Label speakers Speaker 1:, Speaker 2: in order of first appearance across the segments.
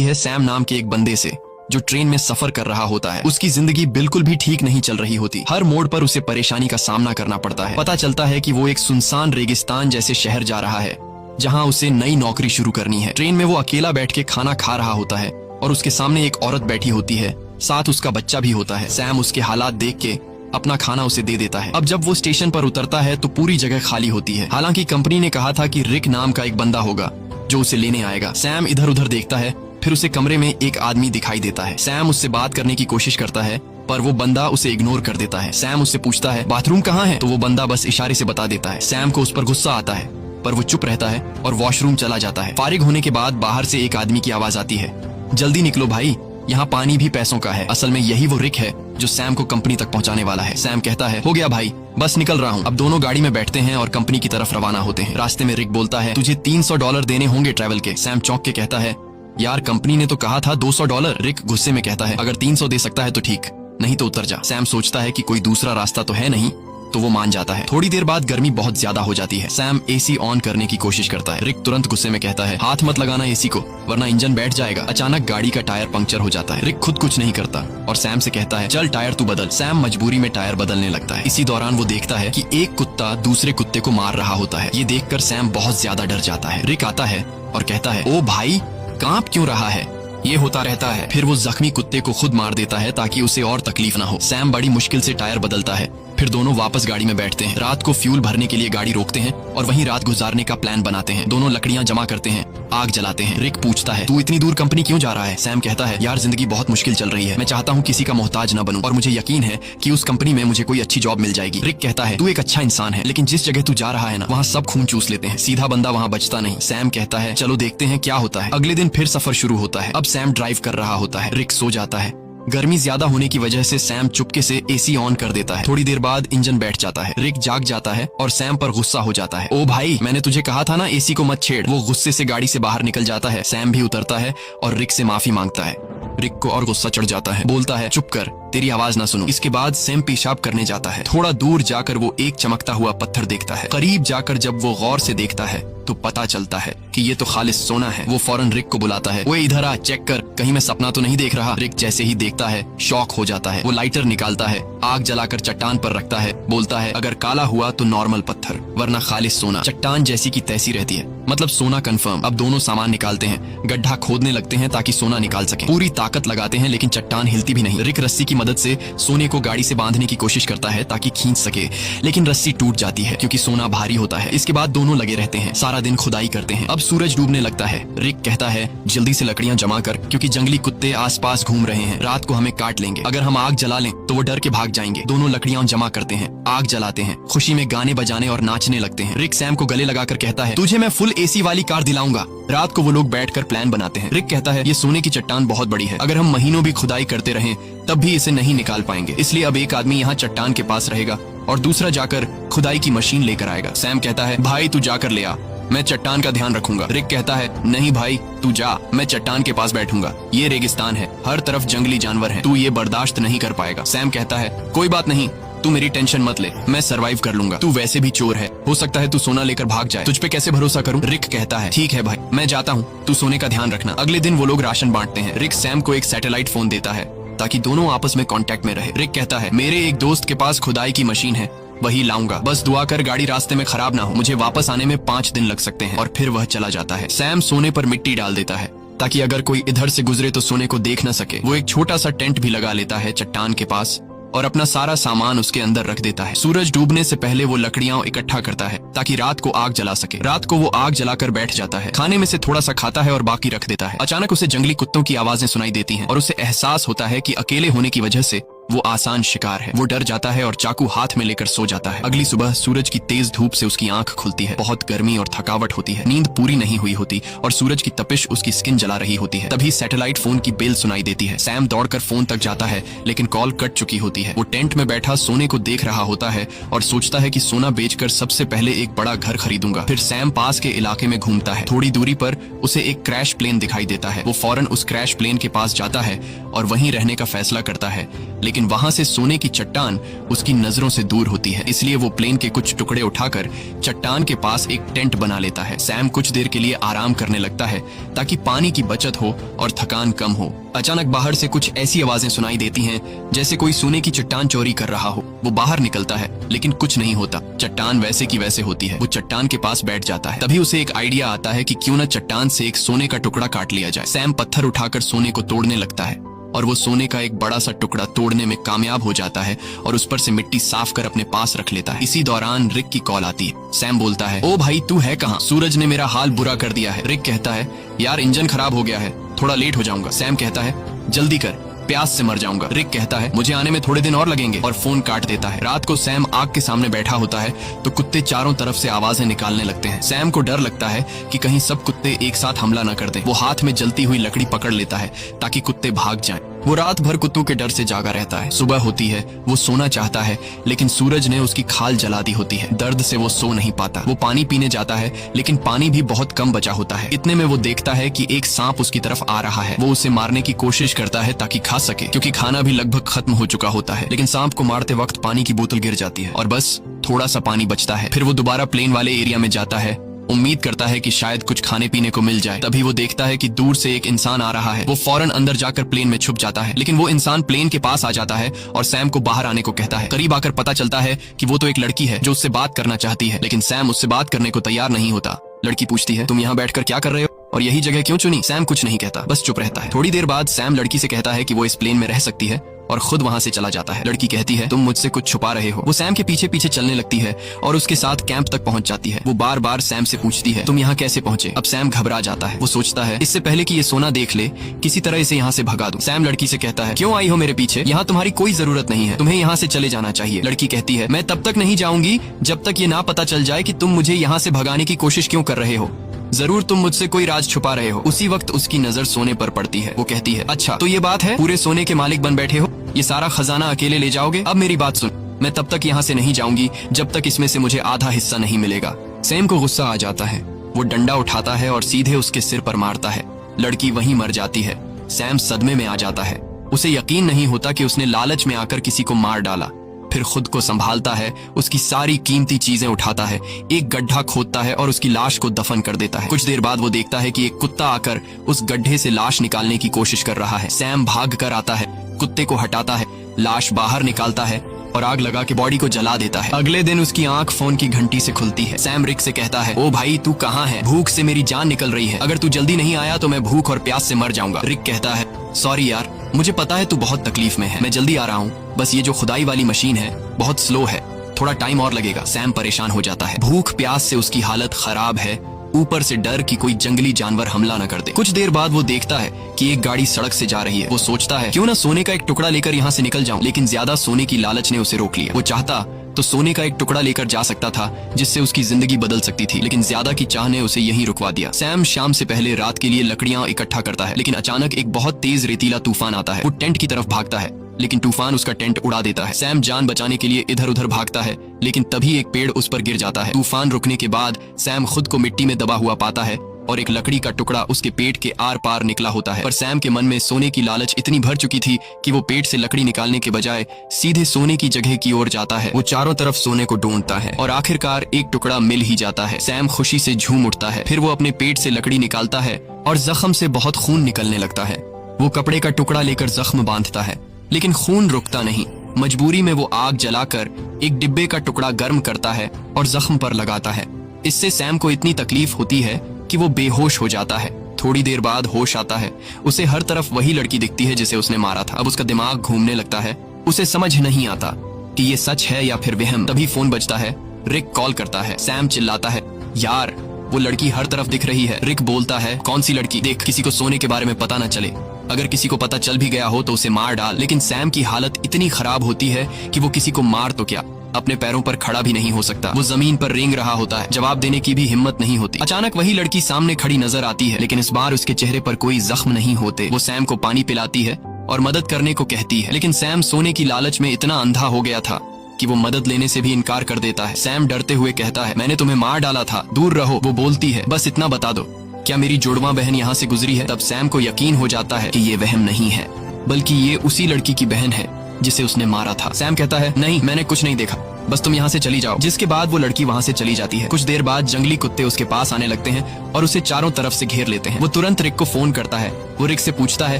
Speaker 1: है सैम नाम के एक बंदे से जो ट्रेन में सफर कर रहा होता है। उसकी जिंदगी बिल्कुल भी ठीक नहीं चल रही होती। हर मोड़ पर उसे परेशानी का सामना करना पड़ता है। पता चलता है कि वो एक सुनसान रेगिस्तान जैसे शहर जा रहा है जहां उसे नई नौकरी शुरू करनी है। ट्रेन में वो अकेला बैठ के खाना खा रहा होता है और उसके सामने एक औरत बैठी होती है, साथ उसका बच्चा भी होता है। सैम उसके हालात देख के अपना खाना उसे दे देता है। अब जब वो स्टेशन पर उतरता है तो पूरी जगह खाली होती है। हालांकि कंपनी ने कहा था कि रिक नाम का एक बंदा होगा जो उसे लेने आएगा। सैम इधर उधर देखता है, फिर उसे कमरे में एक आदमी दिखाई देता है। सैम उससे बात करने की कोशिश करता है पर वो बंदा उसे इग्नोर कर देता है। सैम उससे पूछता है बाथरूम कहाँ है, तो वो बंदा बस इशारे से बता देता है। सैम को उस पर गुस्सा आता है पर वो चुप रहता है और वॉशरूम चला जाता है। फारिग होने के बाद बाहर से एक आदमी की आवाज आती है, जल्दी निकलो भाई, यहाँ पानी भी पैसों का है। असल में यही वो रिक है जो सैम को कंपनी तक पहुँचाने वाला है। सैम कहता है हो गया भाई, बस निकल रहा हूँ। अब दोनों गाड़ी में बैठते हैं और कंपनी की तरफ रवाना होते हैं। रास्ते में रिक बोलता है तुझे $300 देने होंगे ट्रैवल के। सैम चौंक के कहता है यार कंपनी ने तो कहा था $200। रिक गुस्से में कहता है अगर 300 दे सकता है तो ठीक, नहीं तो उतर जा। सैम सोचता है कि कोई दूसरा रास्ता तो है नहीं, तो वो मान जाता है। थोड़ी देर बाद गर्मी बहुत ज्यादा हो जाती है। सैम एसी ऑन करने की कोशिश करता है। रिक तुरंत गुस्से में कहता है हाथ मत लगाना एसी को वरना इंजन बैठ जाएगा। अचानक गाड़ी का टायर पंक्चर हो जाता है। रिक खुद कुछ नहीं करता और सैम से कहता है चल टायर तू बदल। सैम मजबूरी में टायर बदलने लगता है। इसी दौरान वो देखता है कि एक कुत्ता दूसरे कुत्ते को मार रहा होता है। ये देखकर सैम बहुत ज्यादा डर जाता है। रिक आता है और कहता है ओ भाई कांप क्यों रहा है, ये होता रहता है। फिर वो जख्मी कुत्ते को खुद मार देता है ताकि उसे और तकलीफ ना हो। सैम बड़ी मुश्किल से टायर बदलता है। फिर दोनों वापस गाड़ी में बैठते हैं। रात को फ्यूल भरने के लिए गाड़ी रोकते हैं और वहीं रात गुजारने का प्लान बनाते हैं। दोनों लकड़ियां जमा करते हैं, आग जलाते हैं। रिक पूछता है तू इतनी दूर कंपनी क्यों जा रहा है। सैम कहता है यार जिंदगी बहुत मुश्किल चल रही है, मैं चाहता हूँ किसी का मोहताज न बनूं और मुझे यकीन है कि उस कंपनी में मुझे कोई अच्छी जॉब मिल जाएगी। रिक कहता है तू एक अच्छा इंसान है, लेकिन जिस जगह तू जा रहा है ना वहाँ सब खून चूस लेते हैं, सीधा बंदा वहाँ बचता नहीं। सैम कहता है चलो देखते हैं क्या होता है। अगले दिन फिर सफर शुरू होता है। अब सैम ड्राइव कर रहा होता है। रिक सो जाता है। गर्मी ज्यादा होने की वजह से सैम चुपके से एसी ऑन कर देता है। थोड़ी देर बाद इंजन बैठ जाता है। रिक जाग जाता है और सैम पर गुस्सा हो जाता है। ओ भाई मैंने तुझे कहा था ना एसी को मत छेड़। वो गुस्से से गाड़ी से बाहर निकल जाता है। सैम भी उतरता है और रिक से माफी मांगता है। रिक को और गुस्सा चढ़ जाता है, बोलता है चुप कर, तेरी आवाज ना सुनूं। इसके बाद सैम पेशाब करने जाता है। थोड़ा दूर जाकर वो एक चमकता हुआ पत्थर देखता है। करीब जाकर जब वो गौर से देखता है तो पता चलता है कि ये तो खालिस सोना है। वो फौरन रिक को बुलाता है, वो इधर आ, चेक कर, कहीं मैं सपना तो नहीं देख रहा। रिक जैसे ही देखता है शॉक हो जाता है। वो लाइटर निकालता है, आग जलाकर चट्टान पर रखता है, बोलता है अगर काला हुआ तो नॉर्मल पत्थर वरना खालिस सोना। चट्टान जैसी की तैसी रहती है, मतलब सोना कंफर्म। अब दोनों सामान निकालते हैं, गड्ढा खोदने लगते हैं ताकि सोना निकाल सके। पूरी ताकत लगाते हैं लेकिन चट्टान हिलती भी नहीं। रिक रस्सी की मदद से सोने को गाड़ी से बांधने की कोशिश करता है ताकि खींच सके, लेकिन रस्सी टूट जाती है क्योंकि सोना भारी होता है। इसके बाद दोनों लगे रहते हैं, सारा दिन खुदाई करते हैं। अब सूरज डूबने लगता है। रिक कहता है जल्दी से लकड़ियां जमा कर क्योंकि जंगली कुत्ते आसपास घूम रहे हैं, रात को हमें काट लेंगे। अगर हम आग जला लें तो वो डर के भाग जाएंगे। दोनों लकड़ियां जमा करते हैं, आग जलाते हैं, खुशी में गाने बजाने और नाचने लगते हैं। रिक सैम को गले लगाकर कहता है तुझे मैं फुल एसी वाली कार दिलाऊंगा। रात को वो लोग बैठकर प्लान बनाते हैं। रिक कहता है ये सोने की चट्टान बहुत बड़ी है, अगर हम महीनों भी खुदाई करते रहें तब भी इसे नहीं निकाल पाएंगे, इसलिए अब एक आदमी यहाँ चट्टान के पास रहेगा और दूसरा जाकर खुदाई की मशीन लेकर आएगा। सैम कहता है भाई तू जाकर ले आ, मैं चट्टान का ध्यान रखूंगा। रिक कहता है नहीं भाई तू जा, मैं चट्टान के पास बैठूंगा, ये रेगिस्तान है, हर तरफ जंगली जानवर हैं, तू ये बर्दाश्त नहीं कर पाएगा। सैम कहता है कोई बात नहीं, तू मेरी टेंशन मत ले, मैं सरवाइव कर लूंगा, तू वैसे भी चोर है, हो सकता है तू सोना लेकर भाग जाए, तुझ पे कैसे भरोसा करूं। रिक कहता है ठीक है भाई मैं जाता हूँ, तू सोने का ध्यान रखना। अगले दिन वो लोग राशन बांटते हैं। रिक सैम को एक सैटेलाइट फोन देता है ताकि दोनों आपस में कांटेक्ट में रहे। रिक कहता है मेरे एक दोस्त के पास खुदाई की मशीन है, वही लाऊंगा, बस दुआ कर गाड़ी रास्ते में खराब ना हो, मुझे वापस आने में 5 दिन लग सकते हैं। और फिर वह चला जाता है। सैम सोने पर मिट्टी डाल देता है ताकि अगर कोई इधर से गुजरे तो सोने को देख न सके। वो एक छोटा सा टेंट भी लगा लेता है चट्टान के पास और अपना सारा सामान उसके अंदर रख देता है। सूरज डूबने से पहले वो लकड़ियां इकट्ठा करता है ताकि रात को आग जला सके। रात को वो आग जलाकर बैठ जाता है, खाने में से थोड़ा सा खाता है और बाकी रख देता है। अचानक उसे जंगली कुत्तों की आवाजें सुनाई देती हैं और उसे एहसास होता है कि अकेले होने की वजह से वो आसान शिकार है। वो डर जाता है और चाकू हाथ में लेकर सो जाता है। अगली सुबह सूरज की तेज धूप से उसकी आंख खुलती है। बहुत गर्मी और थकावट होती है, नींद पूरी नहीं हुई होती और सूरज की तपिश उसकी स्किन जला रही होती है। तभी सैटेलाइट फोन की बेल सुनाई देती है। सैम दौड़कर फोन तक जाता है लेकिन कॉल कट चुकी होती है। वो टेंट में बैठा सोने को देख रहा होता है और सोचता है कि सोना बेचकर सबसे पहले एक बड़ा घर खरीदूंगा। फिर सैम पास के इलाके में घूमता है। थोड़ी दूरी पर उसे एक क्रैश प्लेन दिखाई देता है। वो फौरन उस क्रैश प्लेन के पास जाता है और वहीं रहने का फैसला करता है, लेकिन लेकिन वहां से सोने की चट्टान उसकी नजरों से दूर होती है। इसलिए वो प्लेन के कुछ टुकड़े उठाकर चट्टान के पास एक टेंट बना लेता है। सैम कुछ देर के लिए आराम करने लगता है ताकि पानी की बचत हो और थकान कम हो। अचानक बाहर से कुछ ऐसी आवाजें सुनाई देती हैं जैसे कोई सोने की चट्टान चोरी कर रहा हो। वो बाहर निकलता है लेकिन कुछ नहीं होता, चट्टान वैसे की वैसे होती है। वो चट्टान के पास बैठ जाता है। तभी उसे एक आइडिया आता है कि क्यों न चट्टान से एक सोने का टुकड़ा काट लिया जाए। सैम पत्थर उठाकर सोने को तोड़ने लगता है और वो सोने का एक बड़ा सा टुकड़ा तोड़ने में कामयाब हो जाता है और उस पर से मिट्टी साफ कर अपने पास रख लेता है। इसी दौरान रिक की कॉल आती है। सैम बोलता है, ओ भाई तू है कहाँ? सूरज ने मेरा हाल बुरा कर दिया है। रिक कहता है, यार इंजन खराब हो गया है, थोड़ा लेट हो जाऊंगा। सैम कहता है, जल्दी कर, प्यास से मर जाऊंगा। रिक कहता है, मुझे आने में थोड़े दिन और लगेंगे, और फोन काट देता है। रात को सैम आग के सामने बैठा होता है तो कुत्ते चारों तरफ से आवाजें निकालने लगते हैं। सैम को डर लगता है कि कहीं सब कुत्ते एक साथ हमला न कर दें। वो हाथ में जलती हुई लकड़ी पकड़ लेता है ताकि कुत्ते भाग जाएं। वो रात भर कुत्तों के डर से जागा रहता है। सुबह होती है, वो सोना चाहता है लेकिन सूरज ने उसकी खाल जला दी होती है। दर्द से वो सो नहीं पाता। वो पानी पीने जाता है लेकिन पानी भी बहुत कम बचा होता है। इतने में वो देखता है कि एक सांप उसकी तरफ आ रहा है। वो उसे मारने की कोशिश करता है ताकि खा सके, क्योंकि खाना भी लगभग खत्म हो चुका होता है। लेकिन सांप को मारते वक्त पानी की बोतल गिर जाती है और बस थोड़ा सा पानी बचता है। फिर वो दोबारा प्लेन वाले एरिया में जाता है, उम्मीद करता है कि शायद कुछ खाने पीने को मिल जाए। तभी वो देखता है कि दूर से एक इंसान आ रहा है। वो फौरन अंदर जाकर प्लेन में छुप जाता है, लेकिन वो इंसान प्लेन के पास आ जाता है और सैम को बाहर आने को कहता है। करीब आकर पता चलता है कि वो तो एक लड़की है जो उससे बात करना चाहती है, लेकिन सैम उससे बात करने को तैयार नहीं होता। लड़की पूछती है, तुम यहाँ बैठकर क्या कर रहे हो और यही जगह क्यों चुनी? सैम कुछ नहीं कहता, बस चुप रहता है। थोड़ी देर बाद सैम लड़की से कहता है कि वो इस प्लेन में रह सकती है और खुद वहां से चला जाता है। लड़की कहती है, तुम मुझसे कुछ छुपा रहे हो। वो सैम के पीछे पीछे चलने लगती है और उसके साथ कैंप तक पहुंच जाती है। वो बार बार सैम से पूछती है, तुम यहाँ कैसे पहुंचे? अब सैम घबरा जाता है। वो सोचता है, इससे पहले कि ये सोना देख ले, किसी तरह इसे यहाँ से भगा दूं। सैम लड़की से कहता है, क्यों आई हो मेरे पीछे? यहाँ तुम्हारी कोई जरूरत नहीं है, तुम्हें यहाँ से चले जाना चाहिए। लड़की कहती है, मैं तब तक नहीं जाऊंगी जब तक ये ना पता चल जाए कि तुम मुझे यहाँ से भगाने की कोशिश क्यों कर रहे हो। जरूर तुम मुझसे कोई राज छुपा रहे हो। उसी वक्त उसकी नजर सोने पर पड़ती है। वो कहती है, अच्छा तो ये बात है, पूरे सोने के मालिक बन बैठे हो, ये सारा खजाना अकेले ले जाओगे? अब मेरी बात सुन, मैं तब तक यहाँ से नहीं जाऊंगी जब तक इसमें से मुझे आधा हिस्सा नहीं मिलेगा। सैम को गुस्सा आ जाता है। वो डंडा उठाता है और सीधे उसके सिर पर मारता है। लड़की वहीं मर जाती है। सैम सदमे में आ जाता है। उसे यकीन नहीं होता कि उसने लालच में आकर किसी को मार डाला। फिर खुद को संभालता है, उसकी सारी कीमती चीजें उठाता है, एक गड्ढा खोदता है और उसकी लाश को दफन कर देता है। कुछ देर बाद वो देखता है कि एक कुत्ता आकर उस गड्ढे से लाश निकालने की कोशिश कर रहा है। सैम भाग कर आता है, कुत्ते को हटाता है, लाश बाहर निकालता है और आग लगा के बॉडी को जला देता है। अगले दिन उसकी आंख फोन की घंटी से खुलती है। सैम रिक से कहता है, ओ भाई तू कहाँ है? भूख से मेरी जान निकल रही है, अगर तू जल्दी नहीं आया तो मैं भूख और प्यास से मर जाऊंगा। रिक कहता है, सॉरी यार, मुझे पता है तू बहुत तकलीफ में है, मैं जल्दी आ रहा हूँ, बस ये जो खुदाई वाली मशीन है बहुत स्लो है, थोड़ा टाइम और लगेगा। सैम परेशान हो जाता है। भूख प्यास से उसकी हालत खराब है, ऊपर से डर कि कोई जंगली जानवर हमला न कर दे। कुछ देर बाद वो देखता है कि एक गाड़ी सड़क से जा रही है। वो सोचता है, क्यों ना सोने का एक टुकड़ा लेकर यहाँ से निकल जाऊं, लेकिन ज्यादा सोने की लालच ने उसे रोक लिया। वो चाहता तो सोने का एक टुकड़ा लेकर जा सकता था जिससे उसकी जिंदगी बदल सकती थी, लेकिन ज्यादा की चाह ने उसे यहीं रुकवा दिया। सैम शाम से पहले रात के लिए लकड़ियां इकट्ठा करता है, लेकिन अचानक एक बहुत तेज रेतीला तूफान आता है। वो टेंट की तरफ भागता है, लेकिन तूफान उसका टेंट उड़ा देता है। सैम जान बचाने के लिए इधर उधर भागता है, लेकिन तभी एक पेड़ उस पर गिर जाता है। तूफान रुकने के बाद सैम खुद को मिट्टी में दबा हुआ पाता है और एक लकड़ी का टुकड़ा उसके पेट के आर पार निकला होता है। पर सैम के मन में सोने की लालच इतनी भर चुकी थी कि वो पेट से लकड़ी निकालने के बजाय सीधे सोने की जगह की ओर जाता है। वो चारों तरफ सोने को ढूंढता है और आखिरकार एक टुकड़ा मिल ही जाता है। सैम खुशी से झूम उठता है। फिर वो अपने पेट से लकड़ी निकालता है और जख्म से बहुत खून निकलने लगता है। वो कपड़े का टुकड़ा लेकर जख्म बांधता है, लेकिन खून रुकता नहीं। मजबूरी में वो आग जलाकर एक डिब्बे का टुकड़ा गर्म करता है और जख्म पर लगाता है। इससे सैम को इतनी तकलीफ होती है कि वो बेहोश हो जाता है। थोड़ी देर बाद होश आता है। उसे हर तरफ वही लड़की दिखती है जिसे उसने मारा था। अब उसका दिमाग घूमने लगता है। उसे समझ नहीं आता कि ये सच है या फिर वहम। तभी फोन बजता है। रिक कॉल करता है। सैम चिल्लाता है, यार वो लड़की हर तरफ दिख रही है। रिक बोलता है, कौन सी लड़की? देख, किसी को सोने के बारे में पता न चले, अगर किसी को पता चल भी गया हो तो उसे मार डाल। लेकिन सैम की हालत इतनी खराब होती है कि वो किसी को मार तो क्या, अपने पैरों पर खड़ा भी नहीं हो सकता। वो जमीन पर रेंग रहा होता है, जवाब देने की भी हिम्मत नहीं होती। अचानक वही लड़की सामने खड़ी नजर आती है, लेकिन इस बार उसके चेहरे पर कोई जख्म नहीं होते। वो सैम को पानी पिलाती है और मदद करने को कहती है, लेकिन सैम सोने की लालच में इतना अंधा हो गया था कि वो मदद लेने से भी इनकार कर देता है। सैम डरते हुए कहता है, मैंने तुम्हें मार डाला था, दूर रहो। वो बोलती है, बस इतना बता दो, क्या मेरी जुड़वा बहन यहाँ से गुजरी है? तब सैम को यकीन हो जाता है कि ये वहम नहीं है, बल्कि ये उसी लड़की की बहन है जिसे उसने मारा था। सैम कहता है, नहीं मैंने कुछ नहीं देखा, बस तुम यहाँ से चली जाओ। जिसके बाद वो लड़की वहाँ से चली जाती है। कुछ देर बाद जंगली कुत्ते उसके पास आने लगते हैं और उसे चारों तरफ से घेर लेते हैं। वो तुरंत रिक को फोन करता है। वो रिक से पूछता है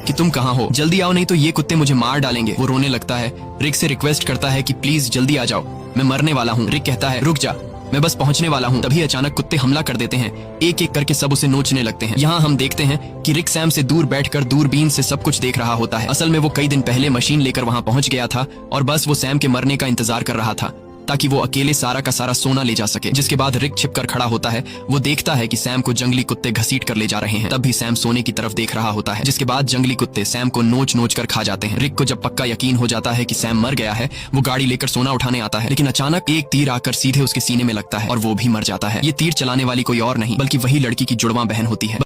Speaker 1: कि तुम कहाँ हो, जल्दी आओ नहीं तो ये कुत्ते मुझे मार डालेंगे। वो रोने लगता है। रिक से रिक्वेस्ट करता है कि प्लीज जल्दी आ जाओ, मैं मरने वाला हूँ। रिक कहता है, रुक जा, मैं बस पहुंचने वाला हूँ। तभी अचानक कुत्ते हमला कर देते हैं। एक एक करके सब उसे नोचने लगते हैं। यहाँ हम देखते हैं कि रिक सैम से दूर बैठकर दूरबीन से सब कुछ देख रहा होता है। असल में वो कई दिन पहले मशीन लेकर वहाँ पहुंच गया था और बस वो सैम के मरने का इंतजार कर रहा था ताकि वो अकेले सारा का सारा सोना ले जा सके। जिसके बाद रिक छिपकर खड़ा होता है। वो देखता है कि सैम को जंगली कुत्ते घसीट कर ले जा रहे हैं। तब भी सैम सोने की तरफ देख रहा होता है। जिसके बाद जंगली कुत्ते सैम को नोच नोच कर खा जाते हैं। रिक को जब पक्का यकीन हो जाता है कि सैम मर गया है, वो गाड़ी लेकर सोना उठाने आता है, लेकिन अचानक एक तीर आकर सीधे उसके सीने में लगता है और वो भी मर जाता है। ये तीर चलाने वाली कोई और नहीं बल्कि वही लड़की की जुड़वा बहन होती है।